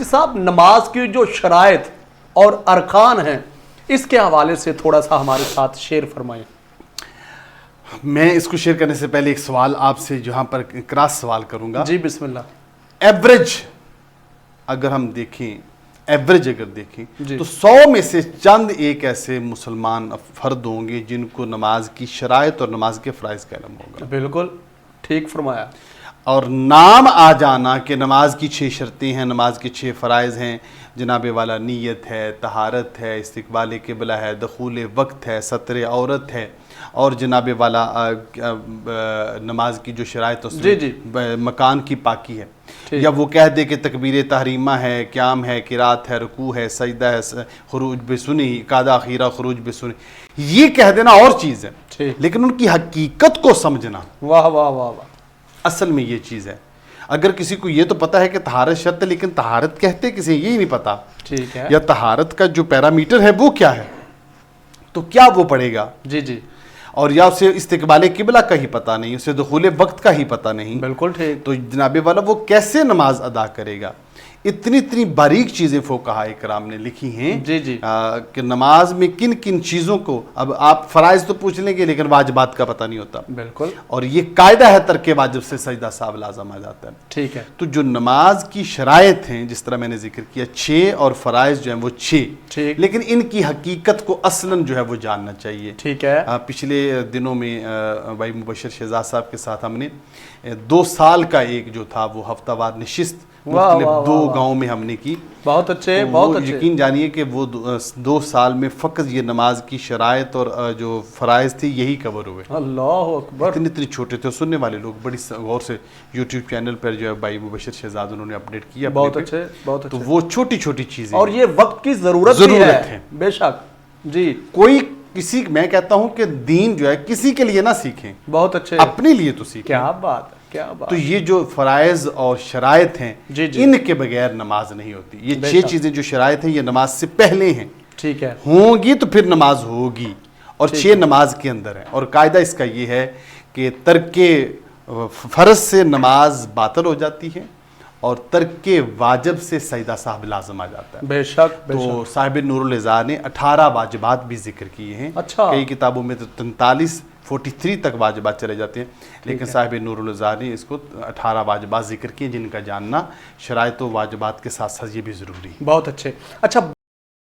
صاحب نماز کی جو شرائط اور ارکان ہیں اس کے حوالے سے تھوڑا سا ہمارے ساتھ شیئر فرمائیں۔ میں اس کو شیئر کرنے سے پہلے ایک سوال آپ سے جہاں پر کراس سوال کروں گا۔ جی بسم اللہ۔ ایوریج اگر ہم دیکھیں، ایوریج اگر دیکھیں جی تو 100 میں سے چند ایک ایسے مسلمان فرد ہوں گے جن کو نماز کی شرائط اور نماز کے فرائض کا علم ہوگا۔ بالکل ٹھیک فرمایا۔ اور نام آ جانا کہ نماز کی 6 شرطیں ہیں، نماز کے 6 فرائض ہیں، جناب والا نیت ہے، طہارت ہے، استقبال قبلہ ہے، دخول وقت ہے، ستر عورت ہے، اور جناب والا نماز کی جو شرائط اس میں مکان کی پاکی ہے، یا وہ کہہ دے کہ تکبیر تحریمہ ہے، قیام ہے، قرات ہے، رکوع ہے، سجدہ ہے، خروج بسنی، قادہ اخیرہ خروج بسنی، یہ کہہ دینا اور چیز ہے، لیکن ان کی حقیقت کو سمجھنا واہ واہ واہ واہ، اصل میں یہ چیز ہے۔ اگر کسی کو یہ تو پتہ ہے کہ طہارت شرط ہے، لیکن طہارت کہتے کسی یہی نہیں پتا، ٹھیک ہے، یا طہارت کا جو پیرامیٹر ہے وہ کیا ہے، تو کیا وہ پڑھے گا؟ جی جی، اور یا اسے استقبال قبلہ کا ہی پتہ نہیں، اسے دخول وقت کا ہی پتہ نہیں، بالکل ٹھیک، تو جناب والا وہ کیسے نماز ادا کرے گا؟ اتنی باریک چیزیں فقہاء کرام نے لکھی ہیں جی جی، کہ نماز میں کن کن چیزوں کو، اب آپ فرائض تو پوچھ لیں گے لیکن واجبات کا پتہ نہیں ہوتا، بالکل، اور یہ قاعدہ ہے ترک واجب سے سجدہ صاحب لازم آ جاتا ہے، ٹھیک ہے، تو جو نماز کی شرائط ہیں جس طرح میں نے ذکر کیا 6 اور فرائض جو ہیں وہ 6، ٹھیک، لیکن ان کی حقیقت کو اصلاً جو ہے وہ جاننا چاہیے۔ ٹھیک ہے، پچھلے دنوں میں بھائی مبشر شہزاد صاحب کے ساتھ ہم نے 2 سال کا ایک جو تھا وہ ہفتہ وار نشست مختلف 2 گاؤں میں ہم نے کی، بہت اچھے، بہت بہت اچھے، یقین جانیے کہ وہ 2 سال میں فقط یہ نماز کی شرائط اور جو فرائض تھی یہی کور ہوئے۔ اللہ اکبر، اتنے چھوٹے تھے، سننے والے لوگ بڑی غور سے یوٹیوب چینل پر جو ہے بھائی مبشر شہزاد انہوں نے اپڈیٹ کیا، بہت اچھے، بہت اچھے، تو وہ چھوٹی چھوٹی چیزیں اور یہ وقت کی ضرورت ہے، بے شک، جی، کوئی کسی، میں کہتا ہوں کہ دین جو ہے کسی کے لیے نہ سیکھیں، بہت اچھے، اپنے لیے تو سیکھیں۔ کیا بات ہے، کیا بات، تو یہ جو فرائض اور شرائط ہیں جی جی، ان کے بغیر نماز نہیں ہوتی۔ یہ 6 چیزیں جو شرائط ہیں یہ نماز سے پہلے ہیں، ٹھیک ہے، ہوں گی تو پھر نماز ہوگی، اور 6 نماز کے اندر ہیں، اور قاعدہ اس کا یہ ہے کہ ترک فرض سے نماز باطل ہو جاتی ہے، اور ترک واجب سے سجدہ صاحب لازم آ جاتا ہے۔ بے شک، بے تو شک، صاحب نور الازار نے 18 واجبات بھی ذکر کیے ہیں، اچھا، کئی کتابوں میں تو 43 تک واجبات چلے جاتے ہیں، لیکن صاحب نور الازار نے اس کو 18 واجبات ذکر کیے جن کا جاننا شرائط و واجبات کے ساتھ ساتھ یہ بھی ضروری ہے۔ بہت اچھے، اچھا